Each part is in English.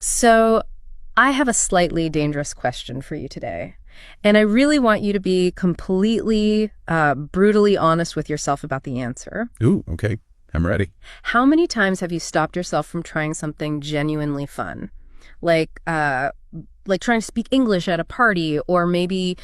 So, I have a slightly dangerous question for you today. And I really want you to be completely, brutally honest with yourself about the answer. Ooh, okay. I'm ready. How many times have you stopped yourself from trying something genuinely fun? Like, trying to speak English at a party, or maybe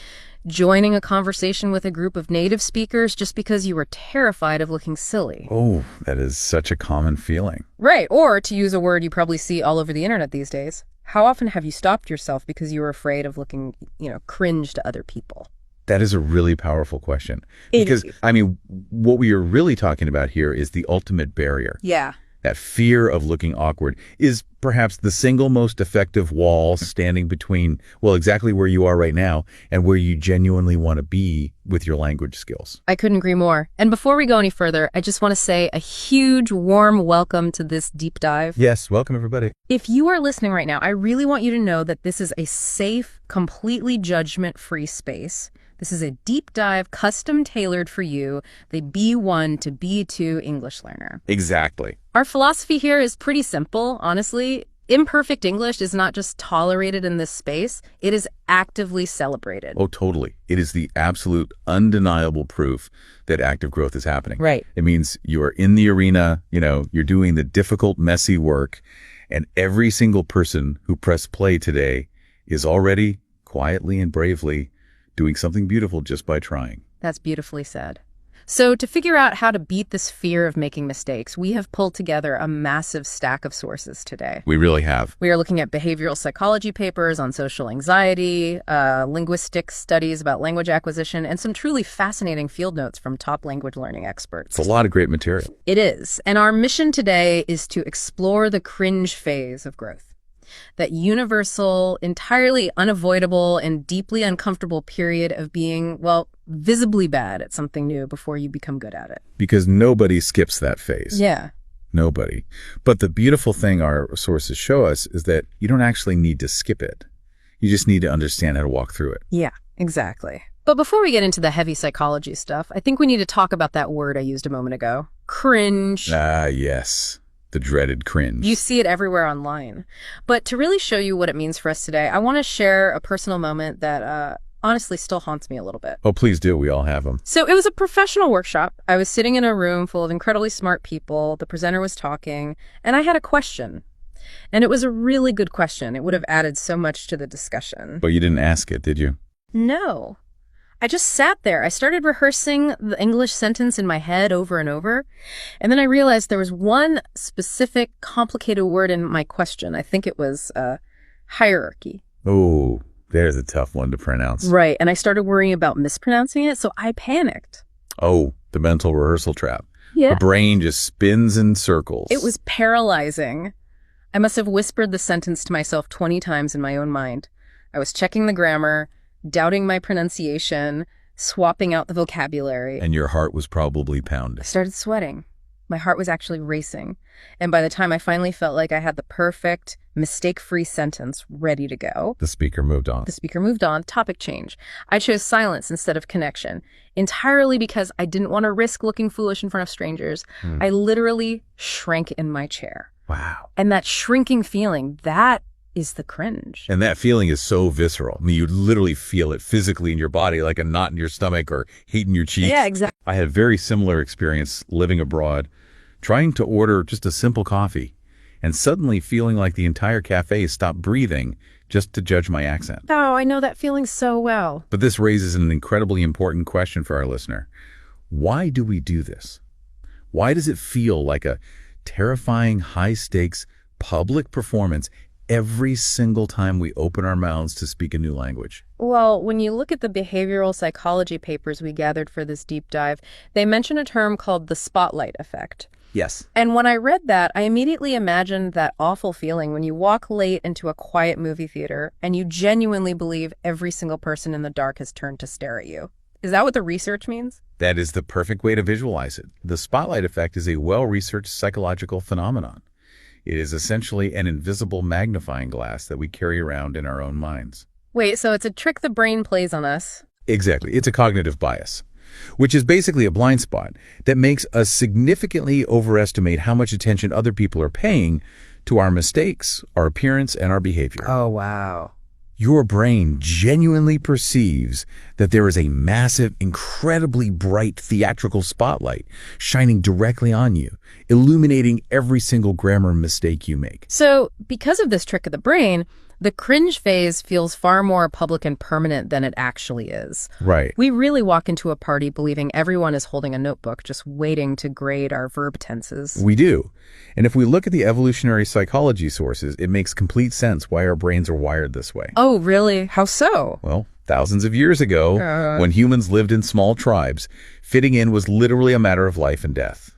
joining a conversation with a group of native speakers just because you were terrified of looking silly. Oh, that is such a common feeling. Right, or to use a word you probably see all over the internet these days, how often have you stopped yourself because you were afraid of looking, cringe to other people? That is a really powerful question. It Because, is. what we are really talking about here is the ultimate barrier. Yeah. That fear of looking awkward is perhaps the single most effective wall standing between, well, exactly where you are right now and where you genuinely want to be with your language skills. I couldn't agree more. And before we go any further, I just want to say a huge, warm welcome to this deep dive. Yes, welcome everybody. If you are listening right now, I really want you to know that this is a safe, completely judgment-free space. This is a deep dive, custom tailored for you, the B1 to B2 English learner. Exactly. Our philosophy here is pretty simple, honestly. Imperfect English is not just tolerated in this space, it is actively celebrated. Oh, totally. It is the absolute undeniable proof that active growth is happening. Right. It means you are in the arena, you're doing the difficult, messy work, and every single person who pressed play today is already, quietly and bravely, doing something beautiful just by trying. That's beautifully said. So to figure out how to beat this fear of making mistakes, we have pulled together a massive stack of sources today. We really have. We are looking at behavioral psychology papers on social anxiety, linguistic studies about language acquisition, and some truly fascinating field notes from top language learning experts. It's a lot of great material. It is. And our mission today is to explore the cringe phase of growth. That universal, entirely unavoidable, and deeply uncomfortable period of being, well, visibly bad at something new before you become good at it. Because nobody skips that phase. Yeah. Nobody. But the beautiful thing our sources show us is that you don't actually need to skip it. You just need to understand how to walk through it. Yeah, exactly. But before we get into the heavy psychology stuff, I think we need to talk about that word I used a moment ago. Cringe. Ah, yes. The dreaded cringe. You see it everywhere online. But to really show you what it means for us today, I want to share a personal moment that honestly still haunts me a little bit. Oh, please do. We all have them. So it was a professional workshop. I was sitting in a room full of incredibly smart people. The presenter was talking, and I had a question. And it was a really good question. It would have added so much to the discussion. But you didn't ask it, did you? No. I just sat there. I started rehearsing the English sentence in my head over and over. And then I realized there was one specific complicated word in my question. I think it was hierarchy. Oh, there's a tough one to pronounce. Right. And I started worrying about mispronouncing it, so I panicked. Oh, the mental rehearsal trap. Yeah. The brain just spins in circles. It was paralyzing. I must have whispered the sentence to myself 20 times in my own mind. I was checking the grammar, doubting my pronunciation, swapping out the vocabulary. And your heart was probably I pounding. started sweating. My heart was actually racing. And by the time I finally felt like I had the perfect, mistake-free sentence ready to go, The speaker moved on. the speaker moved on, topic change. I chose silence instead of connection, entirely because I didn't want to risk looking foolish in front of strangers. I literally shrank in my chair. Wow. And that shrinking feeling, that is the cringe. And that feeling is so visceral. I mean, you literally feel it physically in your body, like a knot in your stomach or heat in your cheeks. Yeah, exactly. I had a very similar experience living abroad, trying to order just a simple coffee, and suddenly feeling like the entire cafe stopped breathing just to judge my accent. Oh, I know that feeling so well. But this raises an incredibly important question for our listener. Why do we do this? Why does it feel like a terrifying, high-stakes public performance every single time we open our mouths to speak a new language? Well, when you look at the behavioral psychology papers we gathered for this deep dive, they mention a term called the spotlight effect. Yes. And when I read that, I immediately imagined that awful feeling when you walk late into a quiet movie theater and you genuinely believe every single person in the dark has turned to stare at you. Is that what the research means? That is the perfect way to visualize it. The spotlight effect is a well-researched psychological phenomenon. It is essentially an invisible magnifying glass that we carry around in our own minds. Wait, so it's a trick the brain plays on us. Exactly. It's a cognitive bias, which is basically a blind spot that makes us significantly overestimate how much attention other people are paying to our mistakes, our appearance, and our behavior. Oh, wow. Your brain genuinely perceives that there is a massive, incredibly bright theatrical spotlight shining directly on you, illuminating every single grammar mistake you make. So, because of this trick of the brain, the cringe phase feels far more public and permanent than it actually is. Right. We really walk into a party believing everyone is holding a notebook, just waiting to grade our verb tenses. We do. And if we look at the evolutionary psychology sources, it makes complete sense why our brains are wired this way. Oh, really? How so? Well, thousands of years ago, when humans lived in small tribes, fitting in was literally a matter of life and death.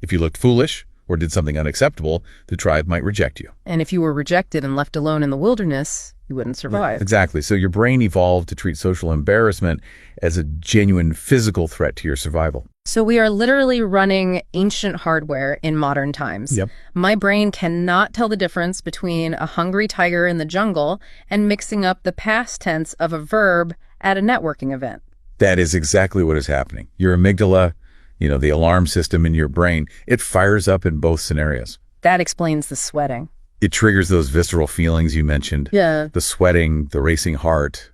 If you looked foolish or did something unacceptable, the tribe might reject you. And if you were rejected and left alone in the wilderness, you wouldn't survive. Exactly. So your brain evolved to treat social embarrassment as a genuine physical threat to your survival. So we are literally running ancient hardware in modern times. Yep. My brain cannot tell the difference between a hungry tiger in the jungle and mixing up the past tense of a verb at a networking event. That is exactly what is happening. Your amygdala, the alarm system in your brain, it fires up in both scenarios. That explains the sweating. It triggers those visceral feelings you mentioned. Yeah. The sweating, the racing heart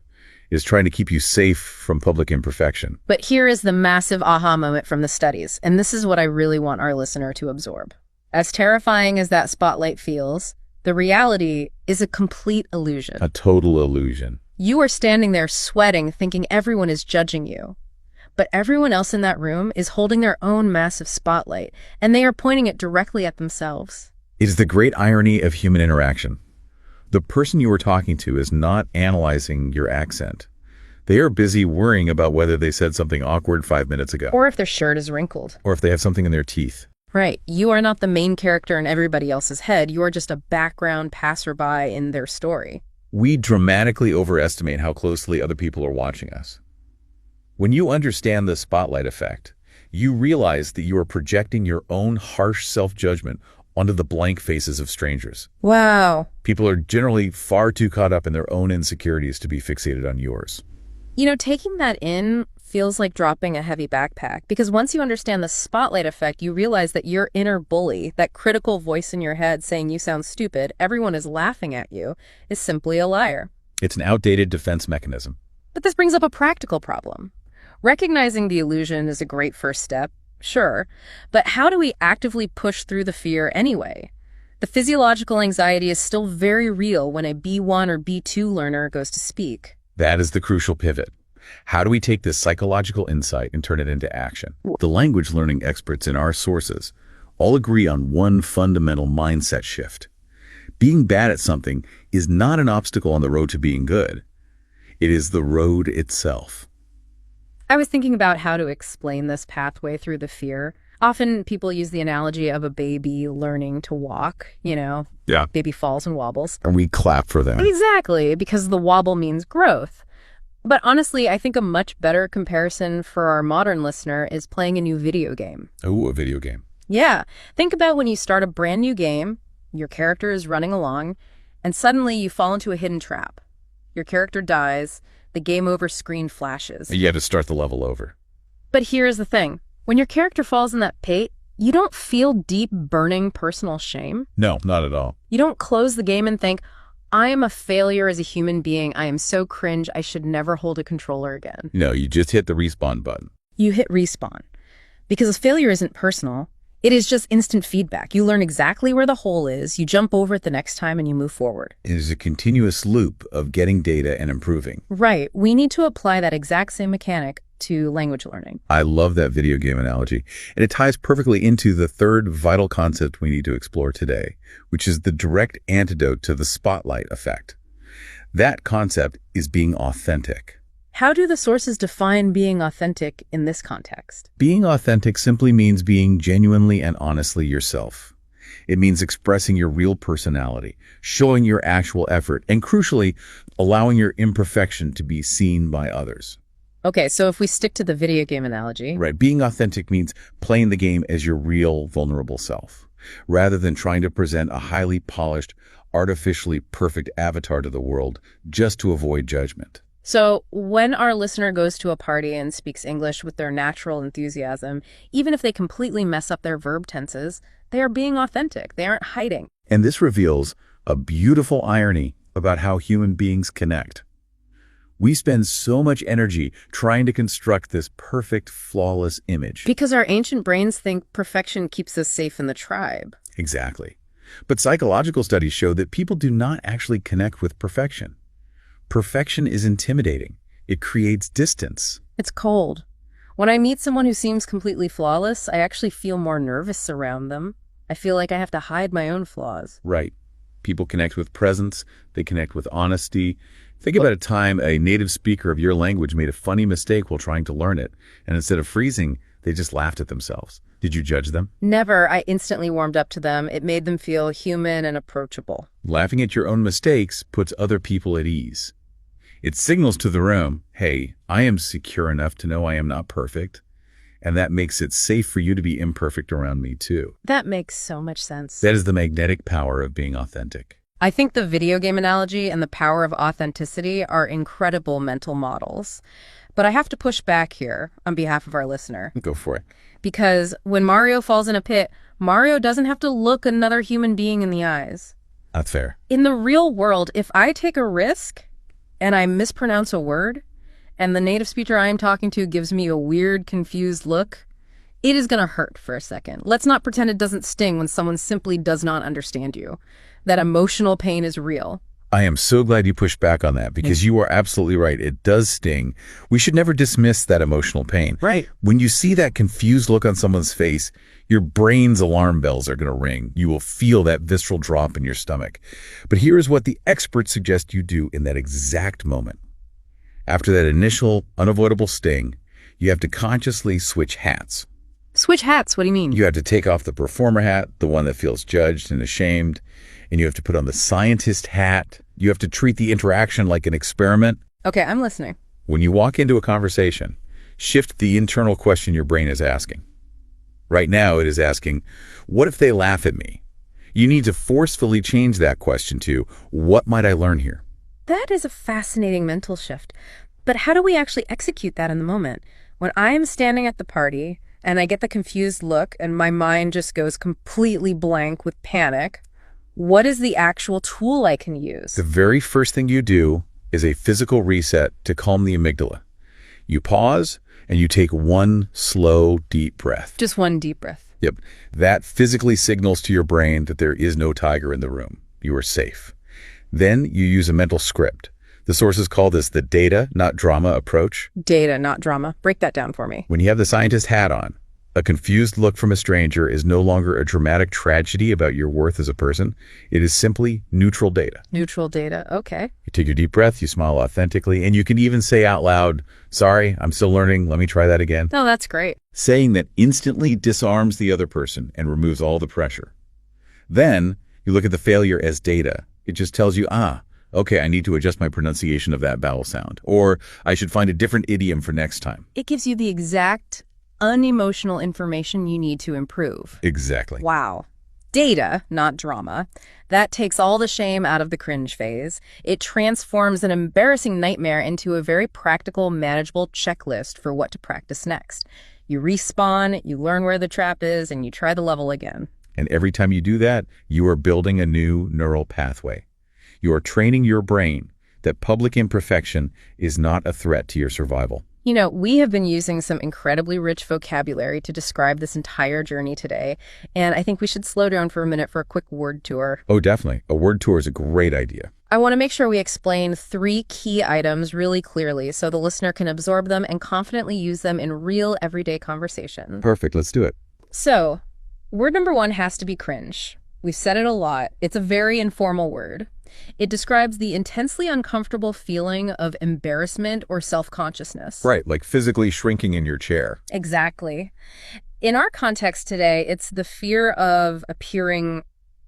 is trying to keep you safe from public imperfection. But here is the massive aha moment from the studies, and this is what I really want our listener to absorb. As terrifying as that spotlight feels, the reality is a complete illusion. A total illusion. You are standing there sweating, thinking everyone is judging you. But everyone else in that room is holding their own massive spotlight, and they are pointing it directly at themselves. It is the great irony of human interaction. The person you are talking to is not analyzing your accent. They are busy worrying about whether they said something awkward 5 minutes ago. Or if their shirt is wrinkled. Or if they have something in their teeth. Right. You are not the main character in everybody else's head. You are just a background passerby in their story. We dramatically overestimate how closely other people are watching us. When you understand the spotlight effect, you realize that you are projecting your own harsh self-judgment onto the blank faces of strangers. Wow. People are generally far too caught up in their own insecurities to be fixated on yours. Taking that in feels like dropping a heavy backpack, because once you understand the spotlight effect, you realize that your inner bully, that critical voice in your head saying you sound stupid, everyone is laughing at you, is simply a liar. It's an outdated defense mechanism. But this brings up a practical problem. Recognizing the illusion is a great first step, sure, but how do we actively push through the fear anyway? The physiological anxiety is still very real when a B1 or B2 learner goes to speak. That is the crucial pivot. How do we take this psychological insight and turn it into action? The language learning experts in our sources all agree on one fundamental mindset shift. Being bad at something is not an obstacle on the road to being good. It is the road itself. I was thinking about how to explain this pathway through the fear. Often people use the analogy of a baby learning to walk, Yeah. Baby falls and wobbles. And we clap for them. Exactly, because the wobble means growth. But honestly, I think a much better comparison for our modern listener is playing a new video game. Oh, a video game. Yeah. Think about when you start a brand new game, your character is running along, and suddenly you fall into a hidden trap. Your character dies, the game over screen flashes. You have to start the level over. But here's the thing. When your character falls in that pit, you don't feel deep, burning personal shame. No, not at all. You don't close the game and think, I am a failure as a human being. I am so cringe. I should never hold a controller again. No, you just hit the respawn button. You hit respawn. Because a failure isn't personal. It is just instant feedback. You learn exactly where the hole is, you jump over it the next time, and you move forward. It is a continuous loop of getting data and improving. Right. We need to apply that exact same mechanic to language learning. I love that video game analogy, and it ties perfectly into the third vital concept we need to explore today, which is the direct antidote to the spotlight effect. That concept is being authentic. How do the sources define being authentic in this context? Being authentic simply means being genuinely and honestly yourself. It means expressing your real personality, showing your actual effort, and crucially, allowing your imperfection to be seen by others. Okay, so if we stick to the video game analogy. Right. Being authentic means playing the game as your real, vulnerable self, rather than trying to present a highly polished, artificially perfect avatar to the world just to avoid judgment. So when our listener goes to a party and speaks English with their natural enthusiasm, even if they completely mess up their verb tenses, They are being authentic. They aren't hiding. And this reveals a beautiful irony about how human beings connect. We spend so much energy trying to construct this perfect, flawless image. Because our ancient brains think perfection keeps us safe in the tribe. Exactly. But psychological studies show that people do not actually connect with perfection. Perfection is intimidating. It creates distance. It's cold. When I meet someone who seems completely flawless, I actually feel more nervous around them. I feel like I have to hide my own flaws. Right. People connect with presence. They connect with honesty. Think about a time a native speaker of your language made a funny mistake while trying to learn it, and instead of freezing, they just laughed at themselves. Did you judge them? Never. I instantly warmed up to them. It made them feel human and approachable. Laughing at your own mistakes puts other people at ease. It signals to the room, hey, I am secure enough to know I am not perfect, and that makes it safe for you to be imperfect around me too. That makes so much sense. That is the magnetic power of being authentic. I think the video game analogy and the power of authenticity are incredible mental models. But I have to push back here on behalf of our listener. Go for it. Because when Mario falls in a pit, Mario doesn't have to look another human being in the eyes. That's fair. In the real world, if I take a risk and I mispronounce a word, and the native speaker I am talking to gives me a weird, confused look, it is going to hurt for a second. Let's not pretend it doesn't sting when someone simply does not understand you. That emotional pain is real. I am so glad you pushed back on that because you are absolutely right. It does sting. We should never dismiss that emotional pain. Right. When you see that confused look on someone's face, your brain's alarm bells are going to ring. You will feel that visceral drop in your stomach. But here is what the experts suggest you do in that exact moment. After that initial, unavoidable sting, you have to consciously switch hats. Switch hats? What do you mean? You have to take off the performer hat, the one that feels judged and ashamed, and you have to put on the scientist hat. You have to treat the interaction like an experiment. Okay, I'm listening. When you walk into a conversation, shift the internal question your brain is asking. Right now, it is asking, what if they laugh at me? You need to forcefully change that question to, what might I learn here? That is a fascinating mental shift. But how do we actually execute that in the moment? When I am standing at the party and I get the confused look and my mind just goes completely blank with panic, what is the actual tool I can use? The very first thing you do is a physical reset to calm the amygdala. You pause and you take one slow, deep breath. Just one deep breath. Yep. That physically signals to your brain that there is no tiger in the room. You are safe. Then you use a mental script. The sources call this the data, not drama approach. Data, not drama. Break that down for me. When you have the scientist hat on, a confused look from a stranger is no longer a dramatic tragedy about your worth as a person. It is simply neutral data. Neutral data. Okay. You take your deep breath, you smile authentically, and you can even say out loud, sorry, I'm still learning. Let me try that again. No, that's great. Saying that instantly disarms the other person and removes all the pressure. Then you look at the failure as data. It just tells you, okay, I need to adjust my pronunciation of that vowel sound, or I should find a different idiom for next time. It gives you the exact unemotional information you need to improve. Exactly. Wow. Data, not drama. That takes all the shame out of the cringe phase. It transforms an embarrassing nightmare into a very practical, manageable checklist for what to practice next. You respawn, you learn where the trap is, and you try the level again. And every time you do that, you are building a new neural pathway. You are training your brain that public imperfection is not a threat to your survival. You know, we have been using some incredibly rich vocabulary to describe this entire journey today, and I think we should slow down for a minute for a quick word tour. Oh, definitely. A word tour is a great idea. I want to make sure we explain 3 key items really clearly so the listener can absorb them and confidently use them in real everyday conversation. Perfect. Let's do it. So, word number 1 has to be cringe. We've said it a lot. It's a very informal word. It describes the intensely uncomfortable feeling of embarrassment or self-consciousness. Right, like physically shrinking in your chair. Exactly. In our context today, it's the fear of appearing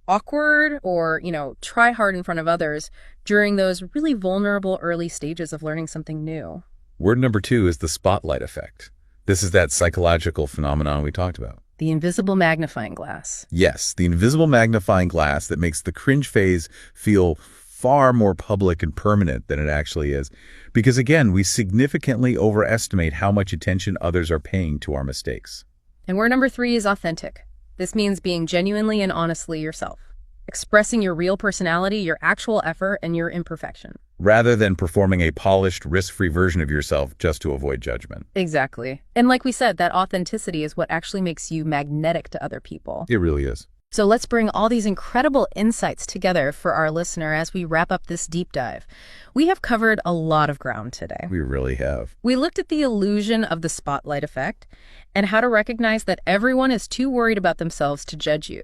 awkward or, try hard in front of others during those really vulnerable early stages of learning something new. Word number 2 is the spotlight effect. This is that psychological phenomenon we talked about. The invisible magnifying glass. Yes, the invisible magnifying glass that makes the cringe phase feel far more public and permanent than it actually is. Because again, we significantly overestimate how much attention others are paying to our mistakes. And word number 3 is authentic. This means being genuinely and honestly yourself, expressing your real personality, your actual effort, and your imperfection. Rather than performing a polished, risk-free version of yourself just to avoid judgment. Exactly. And like we said, that authenticity is what actually makes you magnetic to other people. It really is. So let's bring all these incredible insights together for our listener as we wrap up this deep dive. We have covered a lot of ground today. We really have. We looked at the illusion of the spotlight effect and how to recognize that everyone is too worried about themselves to judge you.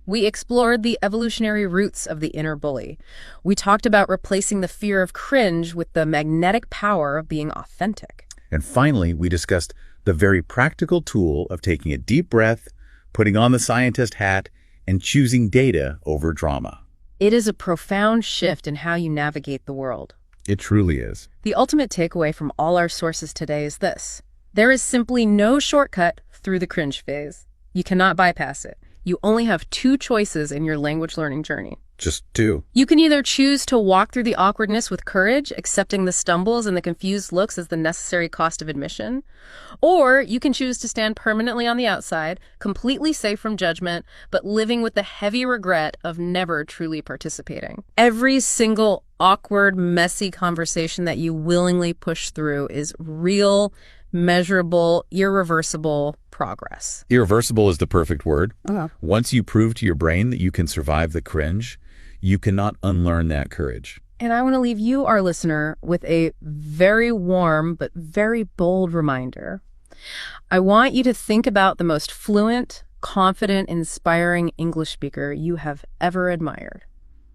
We explored the evolutionary roots of the inner bully. We talked about replacing the fear of cringe with the magnetic power of being authentic. And finally, we discussed the very practical tool of taking a deep breath, putting on the scientist hat, and choosing data over drama. It is a profound shift in how you navigate the world. It truly is. The ultimate takeaway from all our sources today is this: there is simply no shortcut through the cringe phase. You cannot bypass it. You only have two choices in your language learning journey. Just two. You can either choose to walk through the awkwardness with courage, accepting the stumbles and the confused looks as the necessary cost of admission, or you can choose to stand permanently on the outside, completely safe from judgment, but living with the heavy regret of never truly participating. Every single awkward, messy conversation that you willingly push through is real, measurable, irreversible progress. Irreversible is the perfect word. Okay. Once you prove to your brain that you can survive the cringe, you cannot unlearn that courage. And I want to leave you, our listener, with a very warm but very bold reminder. I want you to think about the most fluent, confident, inspiring English speaker you have ever admired.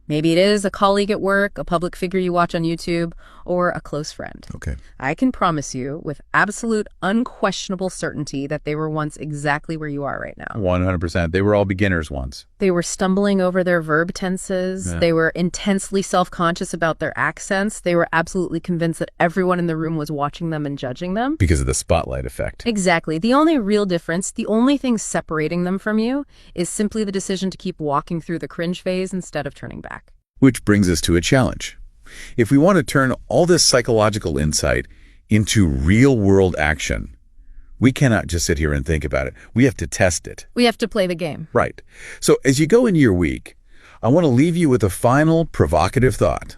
Maybe it is a colleague at work, a public figure you watch on YouTube, or a close friend. Okay. I can promise you with absolute unquestionable certainty that they were once exactly where you are right now. 100%. They were all beginners once. They were stumbling over their verb tenses. Yeah. They were intensely self-conscious about their accents. They were absolutely convinced that everyone in the room was watching them and judging them. Because of the spotlight effect. Exactly. The only real difference, the only thing separating them from you, is simply the decision to keep walking through the cringe phase instead of turning back. Which brings us to a challenge. If we want to turn all this psychological insight into real-world action, we cannot just sit here and think about it. We have to test it. We have to play the game. Right. So as you go into your week, I want to leave you with a final provocative thought.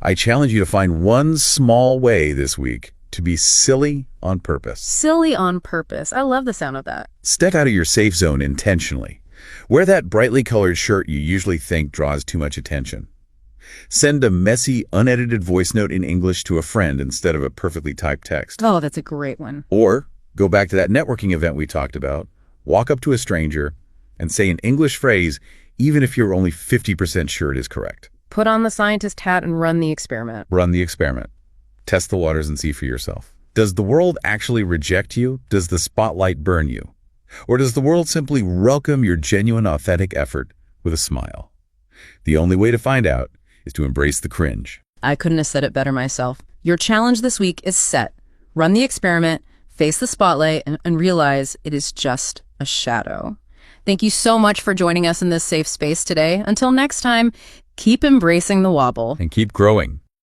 I challenge you to find one small way this week to be silly on purpose. Silly on purpose. I love the sound of that. Step out of your safe zone intentionally. Wear that brightly colored shirt you usually think draws too much attention. Send a messy, unedited voice note in English to a friend instead of a perfectly typed text. Oh, that's a great one. Or go back to that networking event we talked about, walk up to a stranger, and say an English phrase even if you're only 50% sure it is correct. Put on the scientist hat and run the experiment. Run the experiment. Test the waters and see for yourself. Does the world actually reject you? Does the spotlight burn you? Or does the world simply welcome your genuine, authentic effort with a smile? The only way to find out is to embrace the cringe. I couldn't have said it better myself. Your challenge this week is set. Run the experiment, face the spotlight, and realize it is just a shadow. Thank you so much for joining us in this safe space today. Until next time, keep embracing the wobble. And keep growing.